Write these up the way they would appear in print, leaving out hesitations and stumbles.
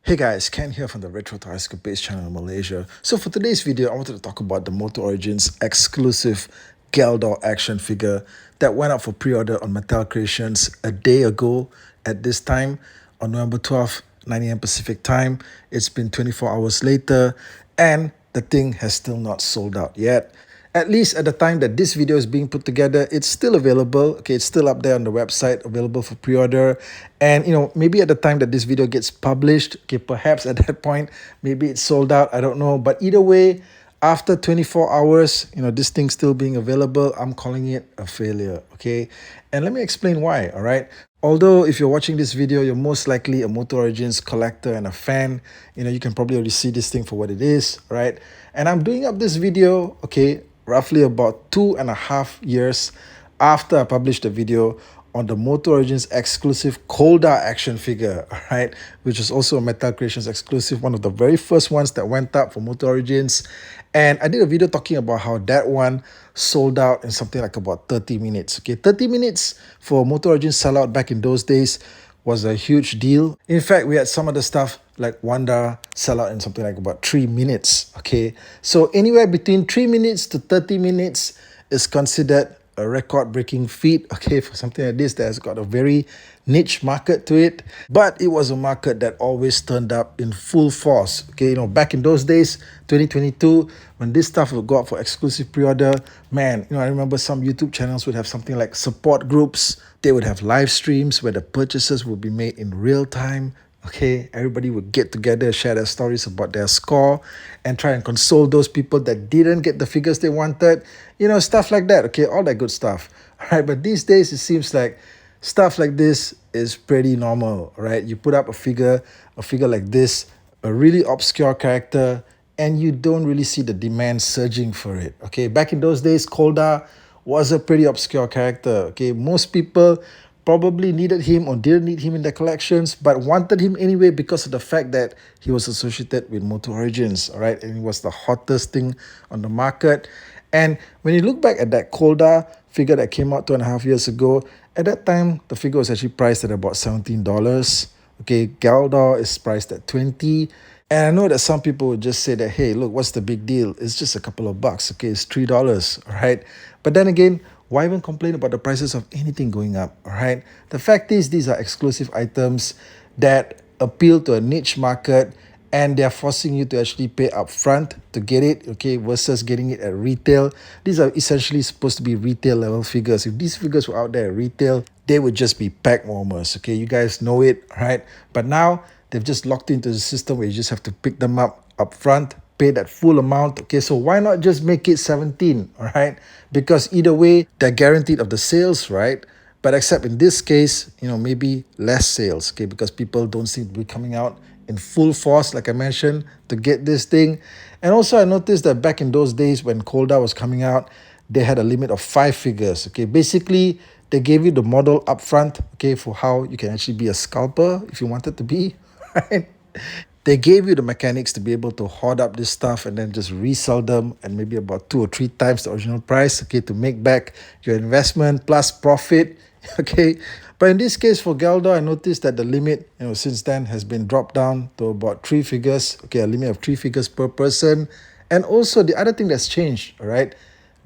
Hey guys, Ken here from the Retro Tricycle Base channel in Malaysia. So for today's video, I wanted to talk about the MOTU Origins exclusive Geldor action figure that went up for pre-order on Mattel Creations a day ago at this time on November 12th, 9 a.m. Pacific time. It's been 24 hours later and the thing has still not sold out yet. At least at the time that this video is being put together, it's still available. Okay, it's still up there on the website, available for pre-order. And maybe at the time that this video gets published, okay, perhaps at that point, maybe it's sold out. I don't know. But either way, after 24 hours, this thing still being available, I'm calling it a failure. Okay, and let me explain why. All right. Although if you're watching this video, you're most likely a MOTU Origins collector and a fan, you can probably already see this thing for what it is, right? And I'm doing up this video, okay, roughly about 2.5 years after I published the video on the MOTU Origins exclusive Kolda action figure, all right, which is also a Mattel Creations exclusive, one of the very first ones that went up for MOTU Origins. And I did a video talking about how that one sold out in something like about 30 minutes. Okay, 30 minutes for MOTU Origins sellout back in those days was a huge deal. In fact, we had some of the stuff like Wanda sell out in something like about 3 minutes. Okay, so anywhere between 3 minutes to 30 minutes is considered a record-breaking feat, okay, for something like this that has got a very niche market to it. But it was a market that always turned up in full force. Okay, back in those days, 2022, when this stuff would go up for exclusive pre-order, man, I remember some YouTube channels would have something like support groups. They would have live streams where the purchases would be made in real time. Okay, everybody would get together, share their stories about their score, and try and console those people that didn't get the figures they wanted. Stuff like that. Okay, all that good stuff. All right, but these days it seems like stuff like this is pretty normal, right? You put up a figure like this, a really obscure character, and you don't really see the demand surging for it. Okay, back in those days, Kolda was a pretty obscure character. Okay, most people probably needed him or didn't need him in their collections, but wanted him anyway because of the fact that he was associated with MOTU Origins, all right? And he was the hottest thing on the market. And when you look back at that Kolda figure that came out 2.5 years ago, at that time, the figure was actually priced at about $17. Okay, Geldor is priced at $20. And I know that some people would just say that, hey, look, what's the big deal? It's just a couple of bucks. Okay, it's $3, all right? But then again, why even complain about the prices of anything going up, all right? The fact is, these are exclusive items that appeal to a niche market, and they're forcing you to actually pay upfront to get it, okay, versus getting it at retail. These are essentially supposed to be retail level figures. If these figures were out there at retail, they would just be pack warmers, okay? You guys know it, right? But now they've just locked into the system where you just have to pick them up upfront, pay that full amount. Okay, so why not just make it 17, all right? Because either way, they're guaranteed of the sales, right? But except in this case, maybe less sales, okay, because people don't seem to be coming out in full force, like I mentioned, to get this thing. And also I noticed that back in those days when Kolda was coming out, they had a limit of 5 figures, okay? Basically, they gave you the model upfront, okay, for how you can actually be a scalper if you wanted to be, right? They gave you the mechanics to be able to hoard up this stuff and then just resell them at maybe about 2 or 3 times the original price, okay, to make back your investment plus profit, okay. But in this case for Geldor, I noticed that the limit, since then has been dropped down to about 3 figures, okay, a limit of 3 figures per person. And also the other thing that's changed, all right,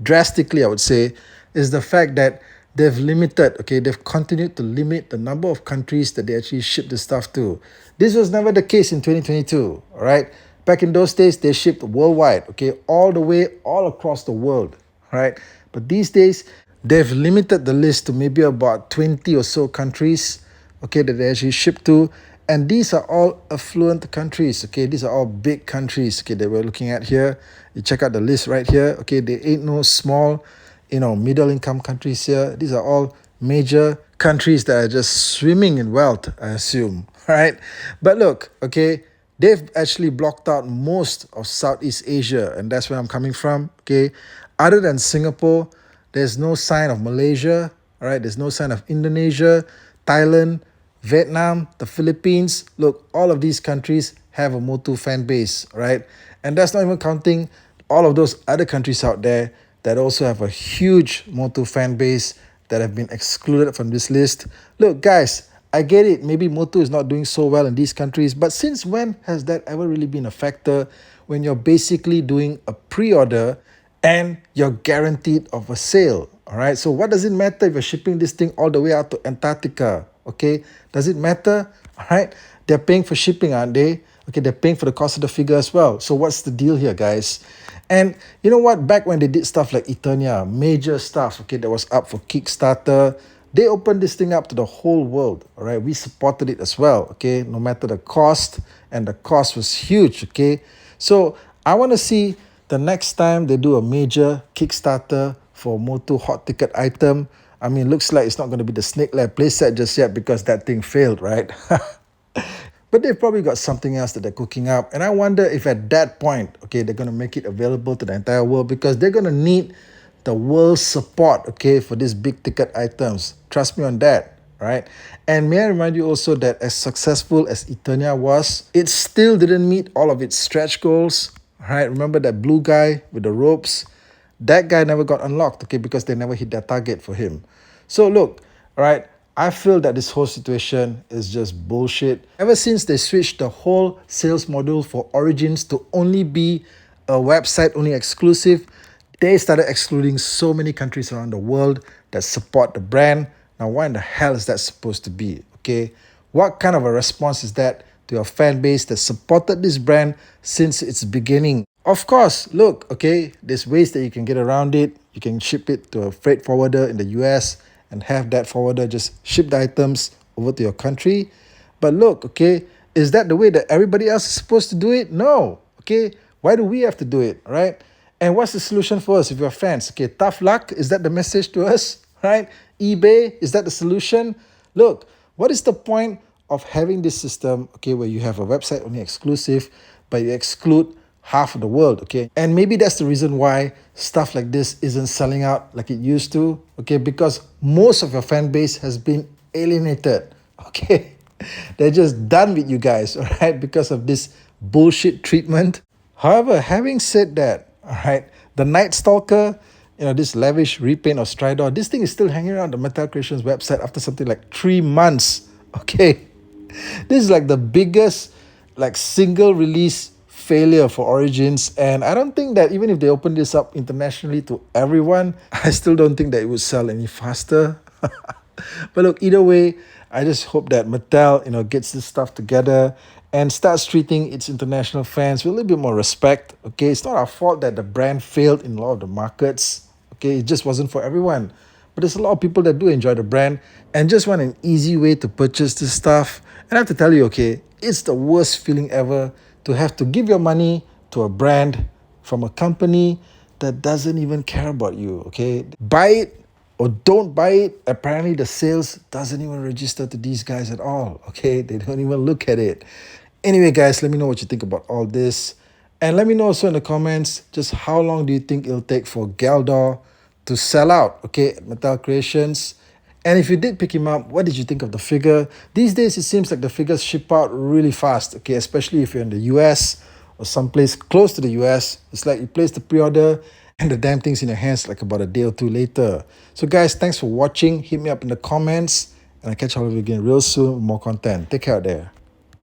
drastically, I would say, is the fact that they've continued to limit the number of countries that they actually ship the stuff to. This was never the case in 2022, all right? Back in those days, they shipped worldwide, okay, all across the world, all right? But these days, they've limited the list to maybe about 20 or so countries, okay, that they actually ship to. And these are all affluent countries, okay? These are all big countries, okay, that we're looking at here. You check out the list right here, okay? There ain't no small, middle income countries here. These are all major countries that are just swimming in wealth, I assume, right? But look, okay, they've actually blocked out most of Southeast Asia, and that's where I'm coming from, okay? Other than Singapore, there's no sign of Malaysia, all right? There's no sign of Indonesia, Thailand, Vietnam, the Philippines. Look, all of these countries have a MOTU fan base, right? And that's not even counting all of those other countries out there that also have a huge MOTU fan base that have been excluded from this list. Look, guys, I get it, maybe MOTU is not doing so well in these countries, but since when has that ever really been a factor when you're basically doing a pre-order and you're guaranteed of a sale? All right, so what does it matter if you're shipping this thing all the way out to Antarctica? Okay, does it matter? All right, they're paying for shipping, aren't they? Okay, they're paying for the cost of the figure as well. So what's the deal here, guys? And you know what? Back when they did stuff like Eternia, major stuff, okay, that was up for Kickstarter, they opened this thing up to the whole world. All right, we supported it as well. Okay, no matter the cost, and the cost was huge. Okay, so I want to see the next time they do a major Kickstarter for MOTU hot ticket item. I mean, looks like it's not going to be the Snake Lab playset just yet because that thing failed, right? But they've probably got something else that they're cooking up. And I wonder if at that point, okay, they're going to make it available to the entire world because they're going to need the world's support, okay, for these big ticket items. Trust me on that, right? And may I remind you also that as successful as Eternia was, it still didn't meet all of its stretch goals, right? Remember that blue guy with the ropes? That guy never got unlocked, okay, because they never hit their target for him. So look, all right, I feel that this whole situation is just bullshit. Ever since they switched the whole sales model for Origins to only be a website-only exclusive, they started excluding so many countries around the world that support the brand. Now, what in the hell is that supposed to be, okay? What kind of a response is that to your fan base that supported this brand since its beginning? Of course, look, okay, there's ways that you can get around it. You can ship it to a freight forwarder in the US and have that forwarder just ship the items over to your country. But look, okay, is that the way that everybody else is supposed to do it? No, okay? Why do we have to do it, right? And what's the solution for us if you're fans? Okay, tough luck, is that the message to us, right? eBay, is that the solution? Look, what is the point of having this system, okay, where you have a website only exclusive, but you exclude half of the world, okay? And maybe that's the reason why stuff like this isn't selling out like it used to, okay? Because most of your fan base has been alienated, okay? They're just done with you guys, all right, because of this bullshit treatment. However, having said that, all right, the Night Stalker, you know, this lavish repaint of Stridor, this thing is still hanging around the Mattel Creations website after something like 3 months, okay? This is like the biggest, like, single release failure for Origins, and I don't think that even if they open this up internationally to everyone, I still don't think that it would sell any faster. But look, either way, I just hope that Mattel, you know, gets this stuff together and starts treating its international fans with a little bit more respect. Okay, it's not our fault that the brand failed in a lot of the markets. Okay, it just wasn't for everyone. But there's a lot of people that do enjoy the brand and just want an easy way to purchase this stuff. And I have to tell you, okay, it's the worst feeling ever to have to give your money to a brand from a company that doesn't even care about you, okay? Buy it or don't buy it. Apparently the sales doesn't even register to these guys at all, okay? They don't even look at it. Anyway, guys, let me know what you think about all this. And let me know also in the comments just how long do you think it'll take for Geldor to sell out, okay, at Mattel Creations. And if you did pick him up, what did you think of the figure? These days, it seems like the figures ship out really fast, okay, especially if you're in the US or someplace close to the US. It's like you place the pre-order and the damn thing's in your hands like about a day or two later. So guys, thanks for watching. Hit me up in the comments and I'll catch all of you again real soon with more content. Take care out there.